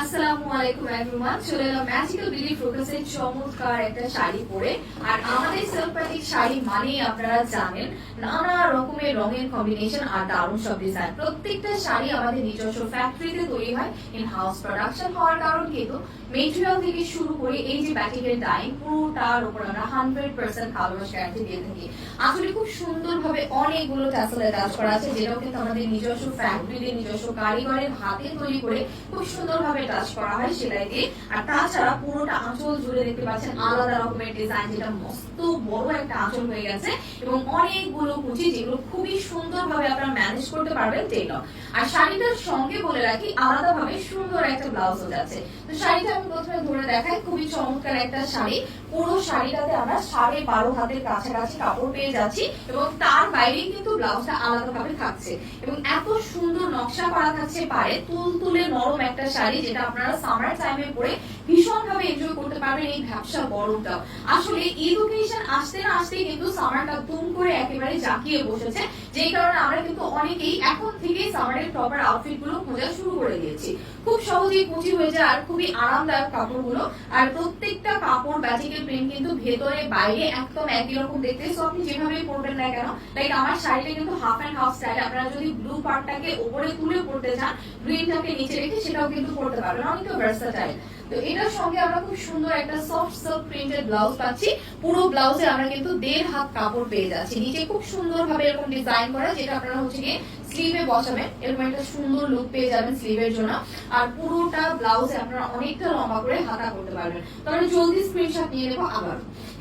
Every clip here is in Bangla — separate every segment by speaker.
Speaker 1: আসসালামু আলাইকুম এভরিওয়ান, চলে এলাম ম্যাজিক্যাল বিউটি ফোকাসের চমৎকার একটা শাড়ি পরে। আর আমাদের সেলফ প্যাটিক শাড়ি মানেই আপনারা জানেন নানা রকমের রঙের কম্বিনেশন আর দারুণ সব ডিজাইন। প্রত্যেকটা শাড়ি আমাদের নিজস্ব ফ্যাক্টরিতে তৈরি হয়, ইন হাউস প্রোডাকশন হওয়ার কারণ কিন্তু মেটেরিয়াল থেকে শুরু করে এই যে ব্যাটিকের ডাইং পুরোটার উপর আমরা 100% কালার গ্যারান্টি দিয়ে থাকি। আসলে খুব সুন্দরভাবে অনেকগুলো ট্যাসেলে কাজ করা আছে, যেটাও কিন্তু আমাদের নিজস্ব ফ্যাক্টরিতে নিজস্ব কারিগরের হাতে তৈরি করে খুব সুন্দরভাবে টাচ করা হয় সেলাই দিয়ে। আর তাছাড়া পুরোটা আঁচল জুড়ে দেখতে পাচ্ছেন আলাদা রকমের ডিজাইন, যেটা মস্ত বড় একটা আঁচল হয়ে গেছে এবং অনেকগুলো কুচি, যেগুলো খুবই সুন্দরভাবে আপনারা ম্যানেজ করতে পারবেন টেইলর। আর শাড়িটার সঙ্গে বলে রাখি আলাদাভাবে সুন্দর একটা ব্লাউজও যাচ্ছে। তো শাড়িটা আমি প্রথমে ধরে দেখাই, খুবই চমৎকার একটা শাড়ি। পুরো শাড়িটাতে আমরা 12.5 হাতের কাছাকাছি কাপড় পেয়ে যাচ্ছি এবং তার বাইরে কিন্তু ব্লাউজটা আলাদাভাবে থাকছে এবং এত সুন্দর নকশা করা থাকছে পারে। তুলতুলে নরম একটা শাড়ি, যেটা আপনারা সামার টাইমে পরে ভীষণ ভাবে এনজয় করতে পারবেন এই ব্যবসা গরমটাও। আসলে ঈদ অকেশন আসতে না আসতেই কিন্তু সামারটা তুম করে একেবারে জাঁকিয়ে বসেছে, যেই কারণে আমরা কিন্তু অনেকেই এখন থেকেই সামারের প্রপার আউটফিট গুলো খোঁজা শুরু করে দিয়েছি। খুব সহজেই কুচি হয়ে যায় আর খুবই আরামদায়ক কাপড়গুলো। আর প্রত্যেকটা কাপড় ব্যাটিকের প্রিন্ট কিন্তু ভেতরে বাইরে একদম একই রকম দেখতে। সো আপনি যেভাবেই পরবেন না কেন, লাইক আমার শাড়িটা কিন্তু হাফ এন্ড হাফ স্টাইল। আপনারা যদি ব্লু পার্টটাকে উপরে তুলে পরতে চান, গ্রিনটাকে নিচে রেখে সেটাও কিন্তু পরতে পারবেন, অনেক ভার্সাটাইল। তো এটার সঙ্গে আমরা খুব সুন্দর একটা সফট সিল্ক প্রিন্টেড ব্লাউজ পাচ্ছি। পুরো ব্লাউজে আমরা কিন্তু 1.5 হাত কাপড় পেয়ে যাচ্ছি। নিচে খুব সুন্দর ভাবে এরকম ডিজাইন করা, যেটা আপনারা হচ্ছে গিয়ে স্লিভে বসাবেন, এরকম একটা সুন্দর লুক পেয়ে যাবেন স্লিভের জন্য। আর পুরোটা ব্লাউজে আপনারা অনেকটা লম্বা করে হাতা করতে পারবেন। তাহলে জলদি স্ক্রিনশট নিয়ে নেবো। আবার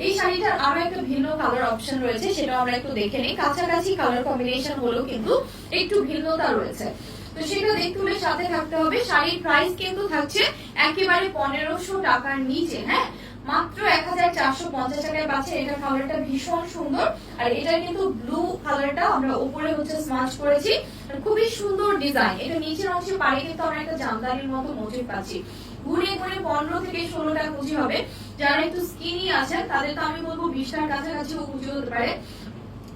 Speaker 1: এই শাড়িটার আরো একটা ভিন্ন কালার অপশন রয়েছে, সেটা আমরা একটু দেখে নিই। কাছাকাছি কালার কম্বিনেশন হলেও কিন্তু একটু ভিন্নতা রয়েছে, তো সেটা দেখতে হলে সাথে থাকতে হবে। শাড়ির প্রাইস কিন্তু থাকছে একেবারে 1500 টাকার নিচে। হ্যাঁ, মাত্র 1450 টাকায় পাচ্ছে। এটা কালারটা ভীষণ সুন্দর, আর এটা কিন্তু ব্লু কালারটা আমরা উপরে হচ্ছে স্মাচ করেছি। খুবই সুন্দর ডিজাইন। এটা নিচের অংশে পাড়ে কিন্তু আমরা একটা জামদানির মতো মোটিভ পাচ্ছি। ঘুরে ঘুরে 15 থেকে 16টা কুচি হবে। যারা একটু স্কিনি আছেন তাদের তো আমি বলবো 20টার কাছাকাছিও কুচি হতে পারে।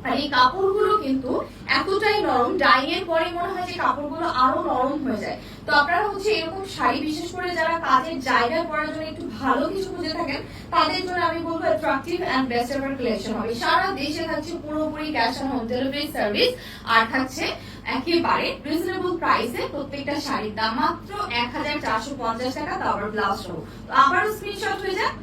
Speaker 1: আর এই কাপড়গুলো কিন্তু এতটাই নরম, ডাইং এর পরে মনে হয় যে কাপড়গুলো আরো নরম হয়ে যায়। তো আপনারা হচ্ছে এরকম শাড়ি, বিশেষ করে যারা কাজের জায়গায় পরার জন্য একটু ভালো কিছু খুঁজে থাকেন, তাদের জন্য আমি বলবো attractive and best ever collection হবে। সারা দেশে থাকছে পুরোপুরি cash on home delivery service, আর থাকছে একেবারে রিজনেবল প্রাইসে। প্রত্যেকটা শাড়ির দাম মাত্র 1450 টাকা, তারপর ব্লাউজ সহ। তো আবারও স্ক্রিনশট হয়ে যায়।